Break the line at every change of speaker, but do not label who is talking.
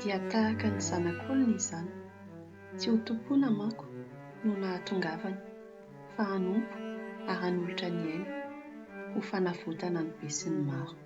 dia tahaka ny zanak'olona izany. Tsy ho tompona manko no nahatongavany, fa hanompo ary hanolotra ny aina ho fanavotana ny be sy ny maro.